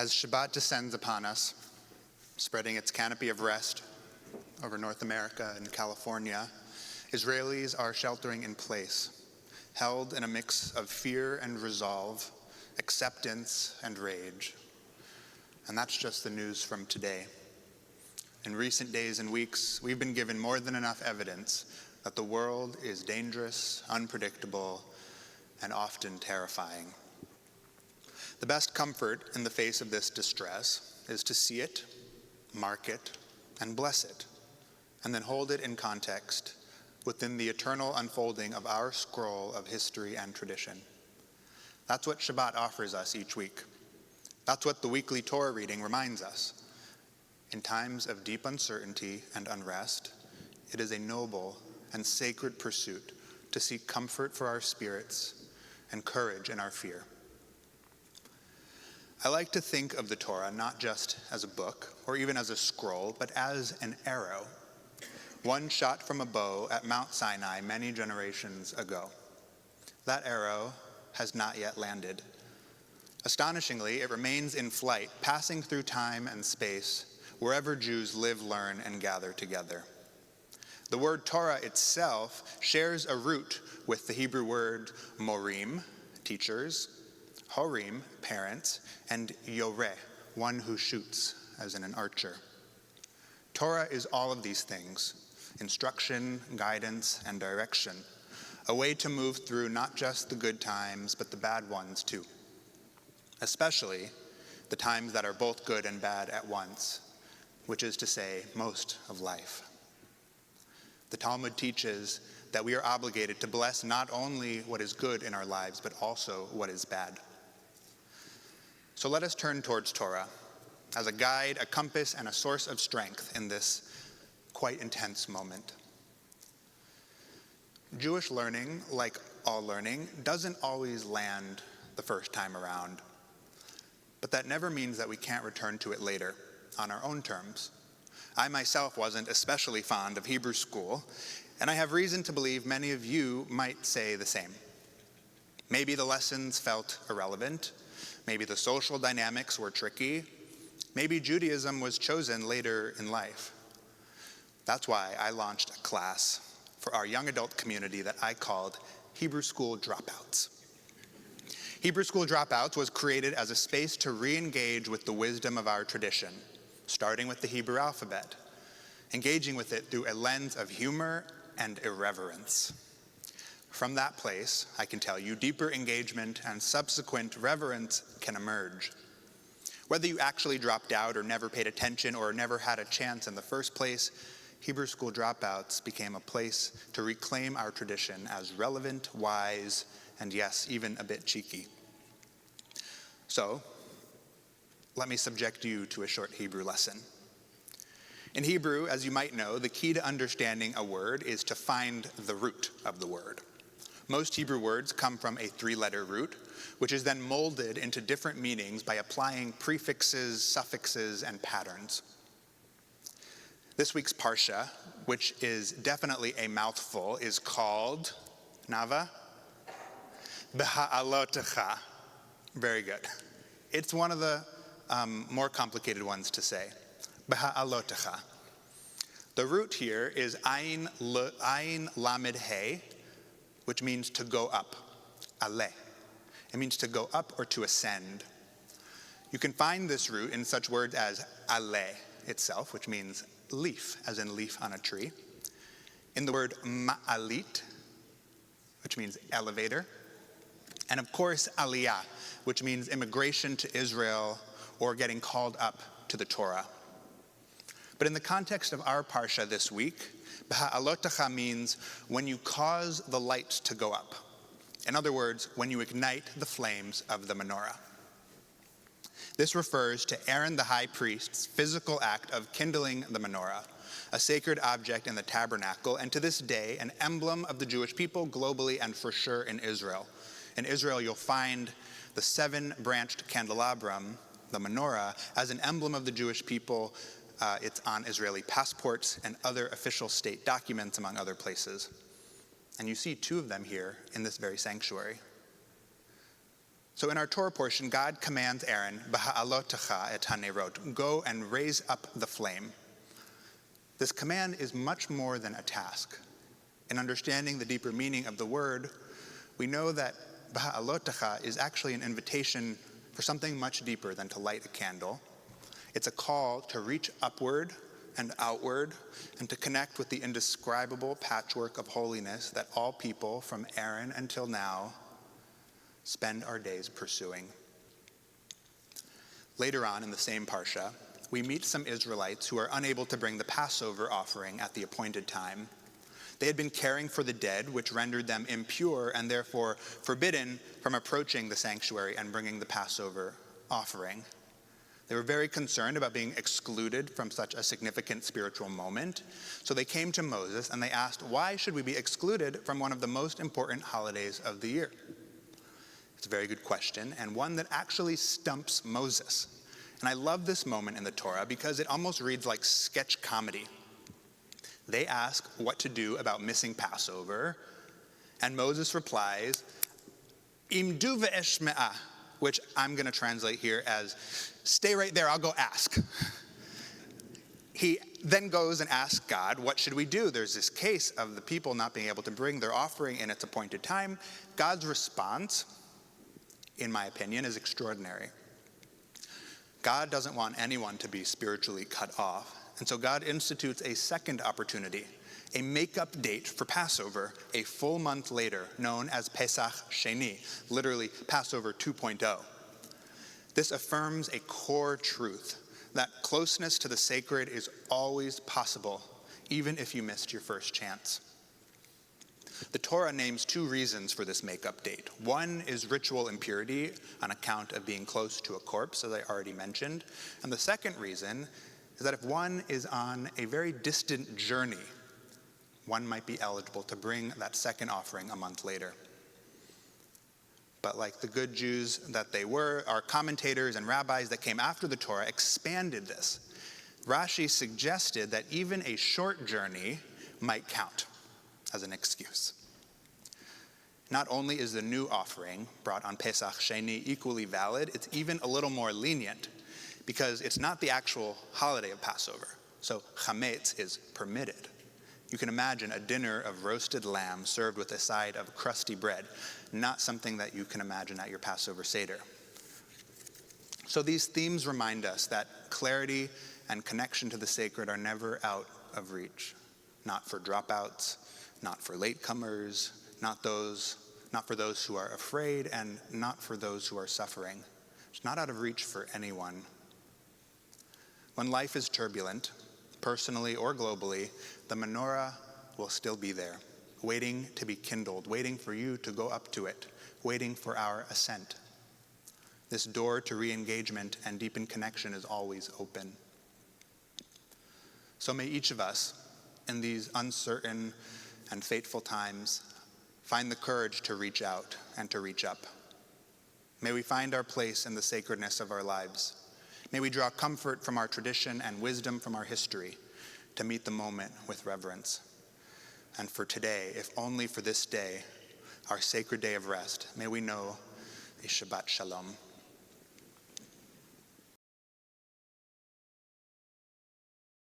As Shabbat descends upon us, spreading its canopy of rest over North America and California, Israelis are sheltering in place, held in a mix of fear and resolve, acceptance and rage. And that's just the news from today. In recent days and weeks, we've been given more than enough evidence that the world is dangerous, unpredictable, and often terrifying. The best comfort in the face of this distress is to see it, mark it, and bless it, and then hold it in context within the eternal unfolding of our scroll of history and tradition. That's what Shabbat offers us each week. That's what the weekly Torah reading reminds us. In times of deep uncertainty and unrest, it is a noble and sacred pursuit to seek comfort for our spirits and courage in our fear. I like to think of the Torah not just as a book or even as a scroll, but as an arrow, one shot from a bow at Mount Sinai many generations ago. That arrow has not yet landed. Astonishingly, it remains in flight, passing through time and space, wherever Jews live, learn, and gather together. The word Torah itself shares a root with the Hebrew word morim, teachers, horim, parents, and yoreh, one who shoots, as in an archer. Torah is all of these things: instruction, guidance, and direction, a way to move through not just the good times, but the bad ones too, especially the times that are both good and bad at once, which is to say, most of life. The Talmud teaches that we are obligated to bless not only what is good in our lives, but also what is bad. So let us turn towards Torah as a guide, a compass, and a source of strength in this quite intense moment. Jewish learning, like all learning, doesn't always land the first time around. But that never means that we can't return to it later, on our own terms. I myself wasn't especially fond of Hebrew school, and I have reason to believe many of you might say the same. Maybe the lessons felt irrelevant. Maybe the social dynamics were tricky. Maybe Judaism was chosen later in life. That's why I launched a class for our young adult community that I called Hebrew School Dropouts. Hebrew School Dropouts was created as a space to re-engage with the wisdom of our tradition, starting with the Hebrew alphabet, engaging with it through a lens of humor and irreverence. From that place, I can tell you, deeper engagement and subsequent reverence can emerge. Whether you actually dropped out or never paid attention or never had a chance in the first place, Hebrew School Dropouts became a place to reclaim our tradition as relevant, wise, and yes, even a bit cheeky. So, let me subject you to a short Hebrew lesson. In Hebrew, as you might know, the key to understanding a word is to find the root of the word. Most Hebrew words come from a three-letter root, which is then molded into different meanings by applying prefixes, suffixes, and patterns. This week's Parsha, which is definitely a mouthful, is called, Nava? Beha'alotecha. Very good. It's one of the more complicated ones to say. Beha'alotecha. The root here is ayin lamed he, which means to go up, ale. It means to go up or to ascend. You can find this root in such words as ale itself, which means leaf, as in leaf on a tree. In the word ma'alit, which means elevator. And of course, aliyah, which means immigration to Israel or getting called up to the Torah. But in the context of our Parsha this week, Beha'alotecha means when you cause the light to go up. In other words, when you ignite the flames of the menorah. This refers to Aaron the high priest's physical act of kindling the menorah, a sacred object in the tabernacle, and to this day, an emblem of the Jewish people globally and for sure in Israel. In Israel, you'll find the 7-branched candelabrum, the menorah, as an emblem of the Jewish people. It's on Israeli passports and other official state documents, among other places. And you see 2 of them here in this very sanctuary. So in our Torah portion, God commands Aaron, "B'ha'alotecha et hanerot," go and raise up the flame. This command is much more than a task. In understanding the deeper meaning of the word, we know that "B'ha'alotecha" is actually an invitation for something much deeper than to light a candle. It's a call to reach upward and outward and to connect with the indescribable patchwork of holiness that all people from Aaron until now spend our days pursuing. Later on in the same parsha, we meet some Israelites who are unable to bring the Passover offering at the appointed time. They had been caring for the dead, which rendered them impure and therefore forbidden from approaching the sanctuary and bringing the Passover offering. They were very concerned about being excluded from such a significant spiritual moment. So they came to Moses and they asked, why should we be excluded from one of the most important holidays of the year? It's a very good question, and one that actually stumps Moses. And I love this moment in the Torah because it almost reads like sketch comedy. They ask what to do about missing Passover, and Moses replies, "Imdu ve'eshme'ah," which I'm going to translate here as, "Stay right there, I'll go ask." He then goes and asks God, what should we do? There's this case of the people not being able to bring their offering in its appointed time. God's response, in my opinion, is extraordinary. God doesn't want anyone to be spiritually cut off, and so God institutes a second opportunity, a make-up date for Passover, a full month later, known as Pesach Sheni, literally Passover 2.0. This affirms a core truth, that closeness to the sacred is always possible, even if you missed your first chance. The Torah names two reasons for this make-up date. One is ritual impurity on account of being close to a corpse, as I already mentioned. And the second reason is that if one is on a very distant journey, one might be eligible to bring that second offering a month later. But like the good Jews that they were, our commentators and rabbis that came after the Torah expanded this. Rashi suggested that even a short journey might count as an excuse. Not only is the new offering brought on Pesach Sheni equally valid, it's even a little more lenient because it's not the actual holiday of Passover. So chametz is permitted. You can imagine a dinner of roasted lamb served with a side of crusty bread, not something that you can imagine at your Passover Seder. So these themes remind us that clarity and connection to the sacred are never out of reach. Not for dropouts, not for latecomers, not for those who are afraid, and not for those who are suffering. It's not out of reach for anyone. When life is turbulent, personally or globally, the menorah will still be there, waiting to be kindled, waiting for you to go up to it, waiting for our ascent. This door to re-engagement and deepened connection is always open. So may each of us, in these uncertain and fateful times, find the courage to reach out and to reach up. May we find our place in the sacredness of our lives. May we draw comfort from our tradition and wisdom from our history to meet the moment with reverence. And for today, if only for this day, our sacred day of rest, may we know a Shabbat Shalom.